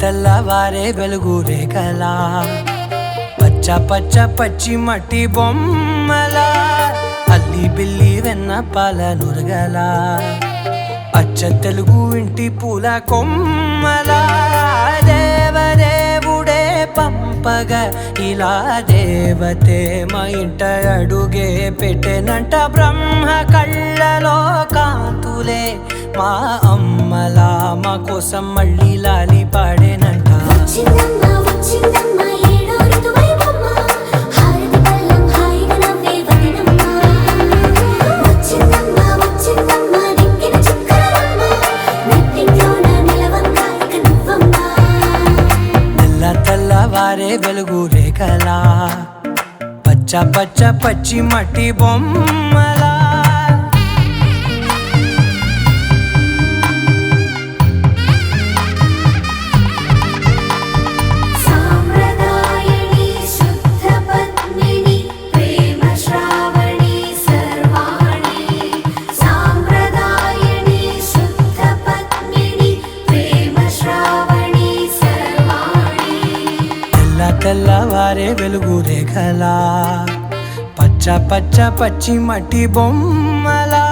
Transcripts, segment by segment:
తెల్లవారే వెలుగు రేఖలా పచ్చ పచ్చ పచ్చి మట్టి బొమ్మలా అల్లి బిల్లి వెన్న పాల నురగలా అచ్చ తెలుగు ఇంటి పూల కొమ్మలా దేవదేవుడే పంపగా ఇలా దేవతే మా ఇంట అడుగే పెట్టెనంట బ్రహ్మ కళ్ళలో కాంతులే మా అమ్మలా మా కోసం మళ్ళీ లాలి పాడేనంట తెల్లవారే వెలుగు రేఖలా పచ్చ పచ్చ పచ్చి మట్టి బొమ్మలా తెల్లవారే వెలుగు రేఖలా పచ్చ పచ్చ పచ్చి మట్టి బొమ్మలా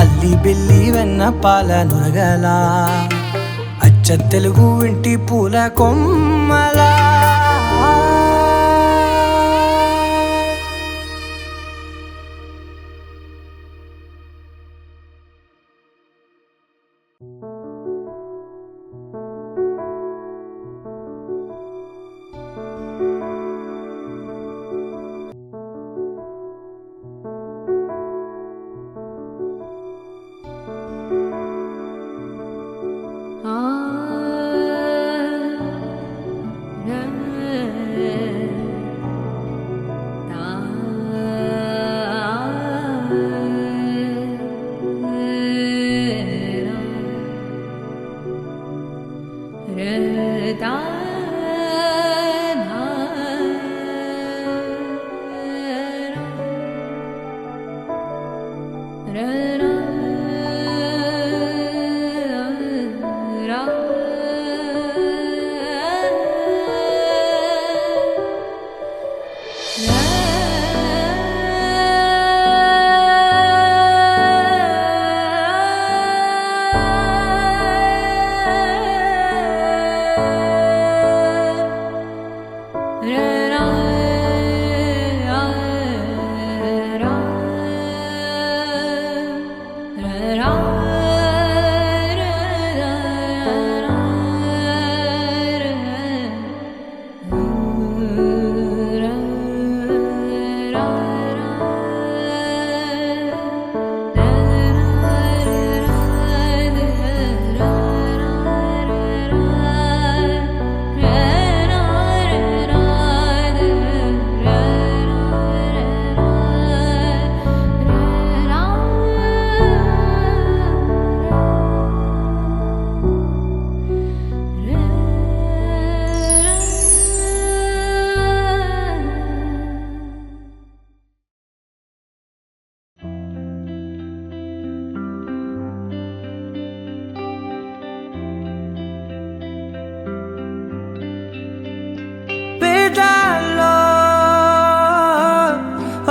అల్లి బిల్లి వెన్న పాల నురగలా అచ్చ తెలుగు ఇంటి పూల కొమ్మలా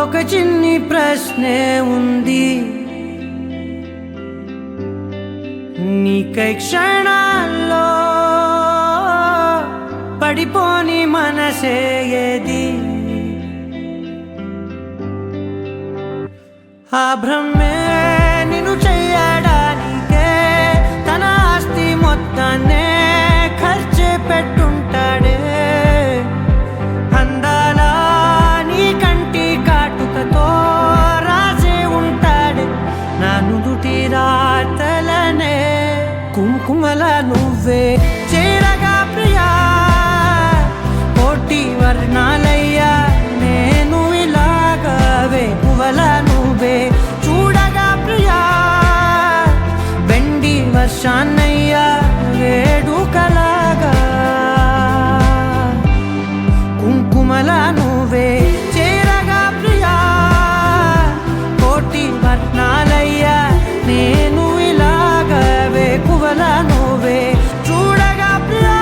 ఒక చిన్ని ప్రశ్నే ఉంది నీకై క్షణాల్లో పడిపోని మనసే ఏది ఆ భ్రమే నిన్ను చెయ్యడానికే తన ఆస్తి మొత్తాన్నే ఖర్చు పెట్టుంటాడే అందాలా నీ కంటి కాటుకతో రాసే ఉంటాడే నా నుదుటి రాతలనే కుంకుమల నువ్వే చేరగా ప్రియా కోటి వర్ణాలయ్యా నేను ఇలాగవే పువ్వల నువ్వే చూడగా ప్రియా వెండి వర్షాన్నయ్యా వేడుకలాగా కుంకుమల నువ్వే చేరగా ప్రియా కోటి వర్ణాలయ్యా నేను ఇలాగవే పువ్వల నువ్వే చూడగా ప్రియా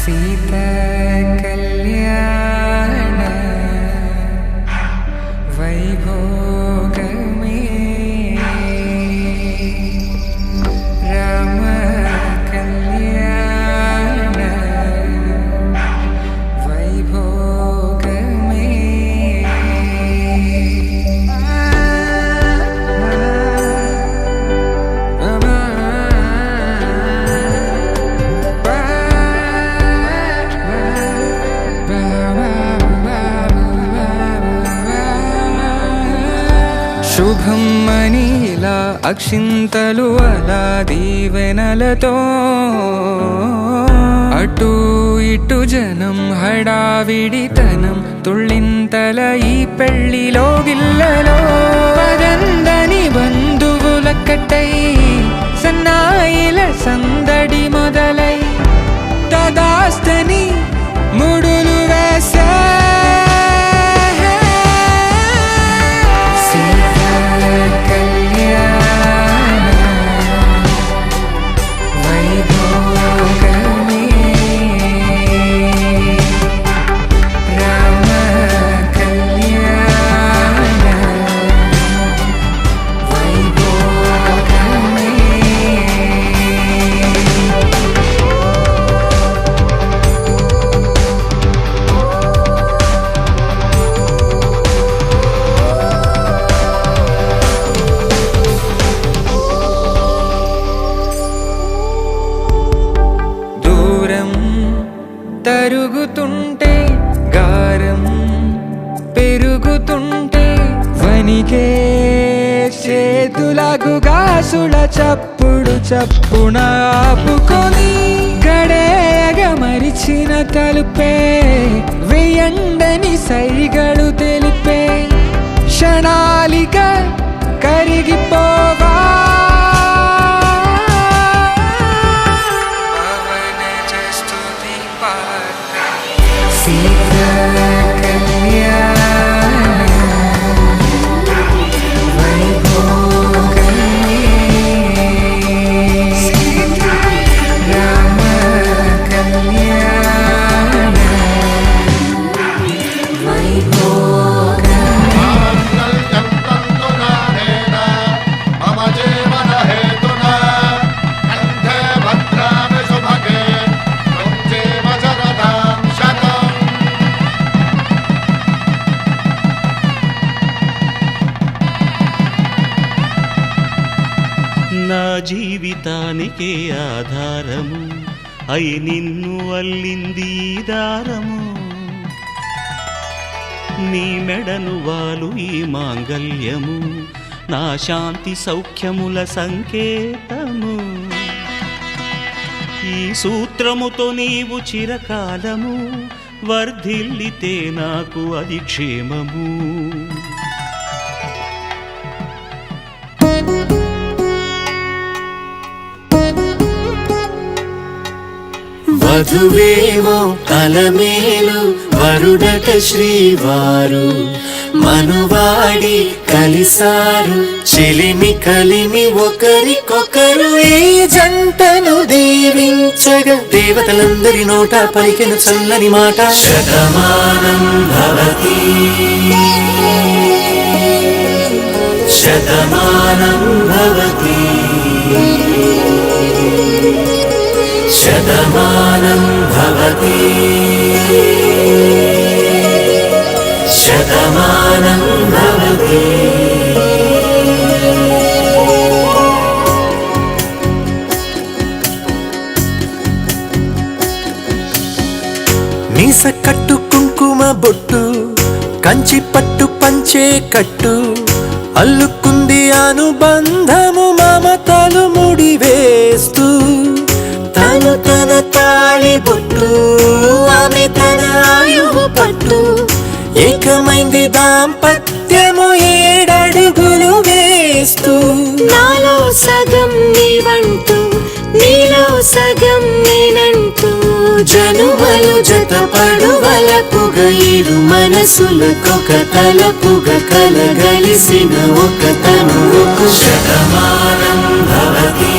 సీతా కళ్యాణ వైభోగమే రామ కళ్యాణ వైభోగమే శుభం మనీలా అక్షింతలు అలా దీవెనలతో అటు ఇటు జనం హడావిడితనం తుళ్ళింతల ఈ పెళ్లిలో గిల్లలో పదందని బంధువుల కట్టై సన్నాయిల సందడి మొదలై తదాస్తని ముడులు వేసా తరుగుతుంటే గారం పెరుగుతుంటే వనికే చేతులకు గాసుల చప్పుడు చప్పున ఆపుకొని గడేయగ మరిచిన తలుపే వేయండని సైగడు తెలిపే క్షణాలిక కరిగిపోవా సీతా కళ్యాణ వైభోగమే రామ కళ్యాణ వైభోగమే నా జీవితానికే ఆధారము అయి నిన్ను అల్లింది దారము నీ మెడను వాలు ఈ మాంగల్యము నా శాంతి సౌఖ్యముల సంకేతము ఈ సూత్రముతో నీవు చిరకాలము వర్ధిల్లితే నాకు అది క్షేమము వధువేమో అలమేలు వరుడట శ్రీవారు మనువాడి కలిసారు చెలిమి కలిమి ఒకరికొకరు ఈ జంటను దీవించగా దేవతలందరి నోట పలికెను చల్లని మాట శతమానం భవతి శతమానం భవతి శతమానం భవతి శతమానం భవతి మీస కట్టు కుంకుమ బొట్టు కంచి పట్టు పంచే కట్టు అల్లుకుంది అనుబంధము మమతలు ముడివేస్తూ తను తన తాళి బొట్టు ఆమె తన ఆయువు పట్టు ఏకమైంది దాంపత్యము 7 అడుగులు వేస్తూ నాలో సగం నీవంటూ నీలో సగం నేనంటూ జనుమలు జతపడువలపుగ ఇరు మనసులకొక తలపుగ కలగలిసిన ఒక తనువుకు శతమానం భవతి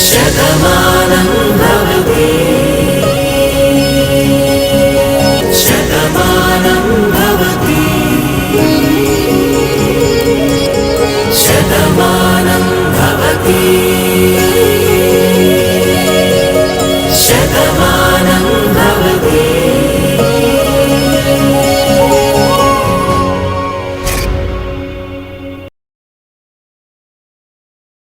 శత శతమానం